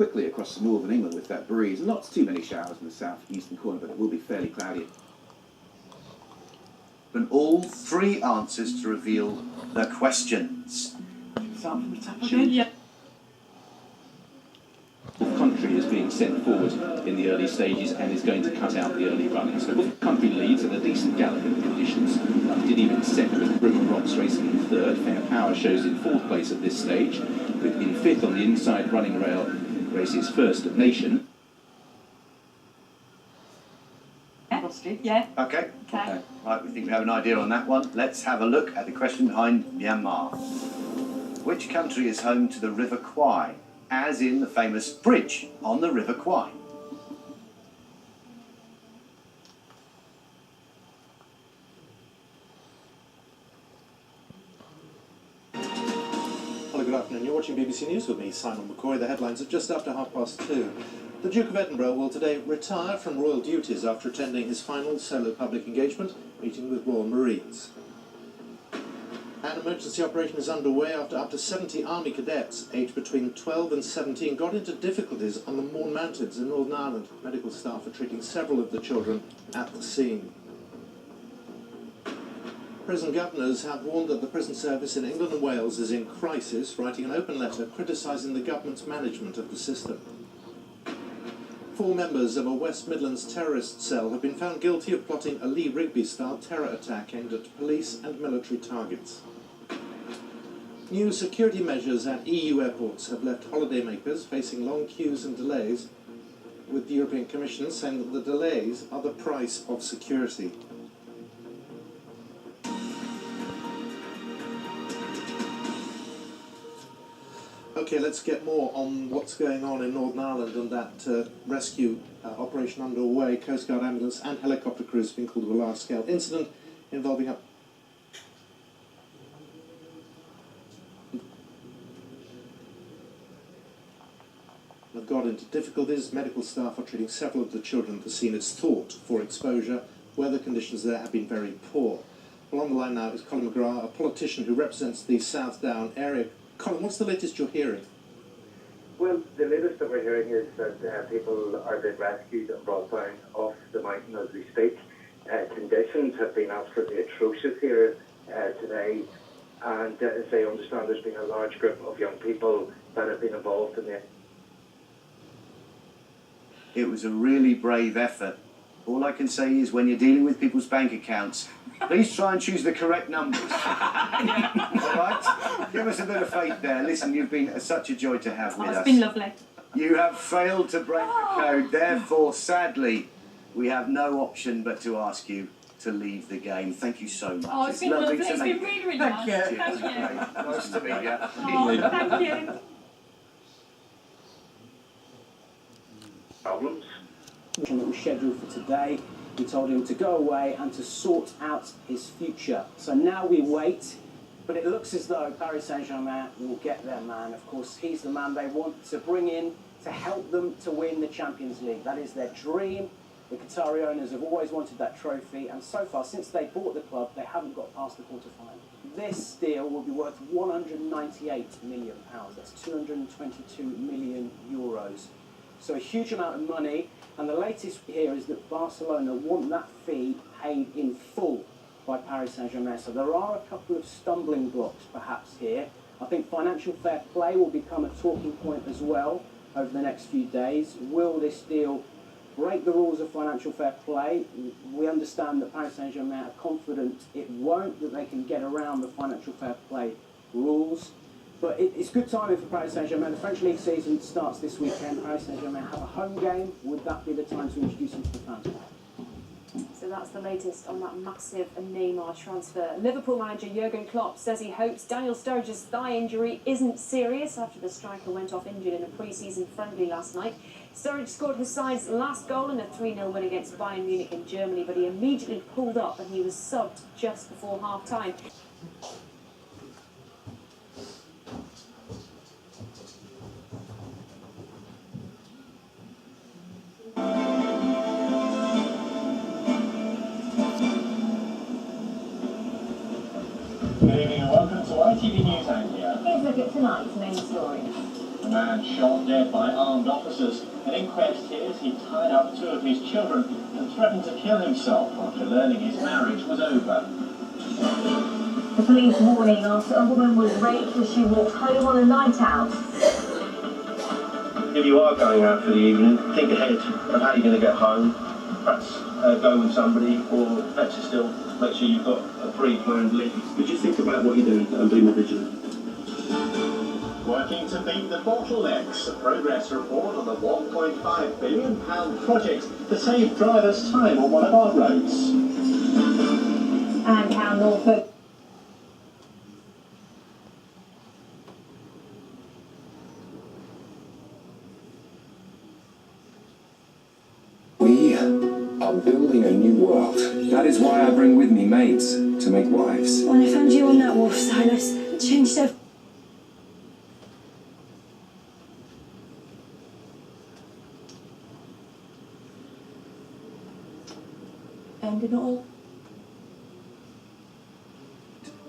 quickly across northern England with that breeze. Not too many showers in the south-eastern corner, but it will be fairly cloudy. And all three answers to reveal the questions. Start from the top again? Yeah. Country is being sent forward in the early stages and is going to cut out the early running. So Wolf Country leads in a decent galloping conditions. Did even second with River Rocks racing in third. Fair Power shows in fourth place at this stage. With in fifth on the inside running rail races first at Nation. Yeah. Okay. Right, we think we have an idea on that one. Let's have a look at the question behind Myanmar. Which country is home to the River Kwai, as in the famous bridge on the River Kwai? Hello, good afternoon. You're watching BBC News with me, Simon McCoy. The headlines are just after 2:30. The Duke of Edinburgh will today retire from royal duties after attending his final solo public engagement, meeting with Royal Marines. An emergency operation is underway after up to 70 army cadets aged between 12 and 17 got into difficulties on the Mourne Mountains in Northern Ireland. Medical staff are treating several of the children at the scene. Prison governors have warned that the prison service in England and Wales is in crisis, writing an open letter criticising the government's management of the system. 4 members of a West Midlands terrorist cell have been found guilty of plotting a Lee Rigby-style terror attack aimed at police and military targets. New security measures at EU airports have left holidaymakers facing long queues and delays, with the European Commission saying that the delays are the price of security. Okay, let's get more on what's going on in Northern Ireland and that rescue operation underway. Coast Guard ambulance and helicopter crews have been called to a large-scale incident involving a... have got into difficulties. Medical staff are treating several of the children at the scene. It's thought for exposure. Weather conditions there have been very poor. Well, on the line now is Colin McGrath, a politician who represents the South Down area. Colin, what's the latest you're hearing? Well, the latest that we're hearing is that people are being rescued and brought down off the mountain as we speak. Conditions have been absolutely atrocious here today, and as I understand, there's been a large group of young people that have been involved in it. It was a really brave effort. All I can say is when you're dealing with people's bank accounts, please try and choose the correct numbers. All right? Give us a bit of faith there. Listen, you've been such a joy to have with us. It's been lovely. You have failed to break the code. Therefore, sadly, we have no option but to ask you to leave the game. Thank you so much. Oh, it's been lovely. It's been really, really nice. Thank you. Nice to meet you. Oh, thank you. Problems? That was scheduled for today. We told him to go away and to sort out his future. So now we wait, but it looks as though Paris Saint-Germain will get their man. Of course, he's the man they want to bring in to help them to win the Champions League. That is their dream. The Qatari owners have always wanted that trophy, and so far, since they bought the club, they haven't got past the quarter-final. This deal will be worth £198 million. That's 222 million euros. So a huge amount of money, and the latest here is that Barcelona want that fee paid in full by Paris Saint-Germain. So there are a couple of stumbling blocks perhaps here. I think financial fair play will become a talking point as well over the next few days. Will this deal break the rules of financial fair play? We understand that Paris Saint-Germain are confident it won't, that they can get around the financial fair play rules. But it's good timing for Paris Saint-Germain. The French League season starts this weekend. Paris Saint-Germain have a home game. Would that be the time to introduce him to the fans? So that's the latest on that massive Neymar transfer. Liverpool manager Jurgen Klopp says he hopes Daniel Sturridge's thigh injury isn't serious after the striker went off injured in a pre-season friendly last night. Sturridge scored his side's last goal in a 3-0 win against Bayern Munich in Germany, but he immediately pulled up and he was subbed just before half-time. Good evening and welcome to ITV News Anglia. Here's a look at tonight's main story. A man shot dead by armed officers. An inquest hears he tied up 2 of his children and threatened to kill himself after learning his marriage was over. The police warning after a woman was raped as she walked home on a night out. If you are going out for the evening, think ahead of how you're going to get home. Perhaps go with somebody, or better still, make sure you've got a pre-planned leave. Would you think about what you're doing and be more vigilant? Working to beat the bottlenecks, a progress report on the £1.5 billion project to save drivers time on one of our roads. And how Norfolk... We are building a new world. That is why I bring with me maids to make wives. When I found you on that wharf, Silas, it changed everything. Ended it all.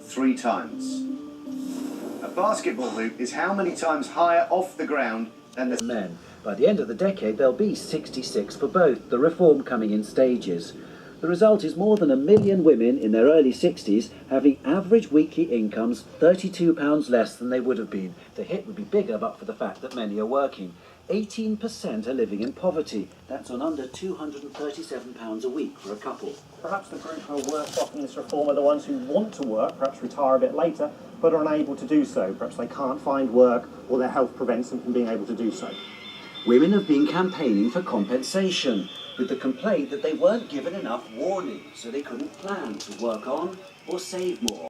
3 times. A basketball hoop is how many times higher off the ground than the men. By the end of the decade, there'll be 66 for both, the reform coming in stages. The result is more than 1 million women in their early 60s having average weekly incomes £32 less than they would have been. The hit would be bigger but for the fact that many are working. 18% are living in poverty. That's on under £237 a week for a couple. Perhaps the group who are worst off in this reform are the ones who want to work, perhaps retire a bit later, but are unable to do so. Perhaps they can't find work or their health prevents them from being able to do so. Women have been campaigning for compensation, with the complaint that they weren't given enough warning, so they couldn't plan to work on or save more.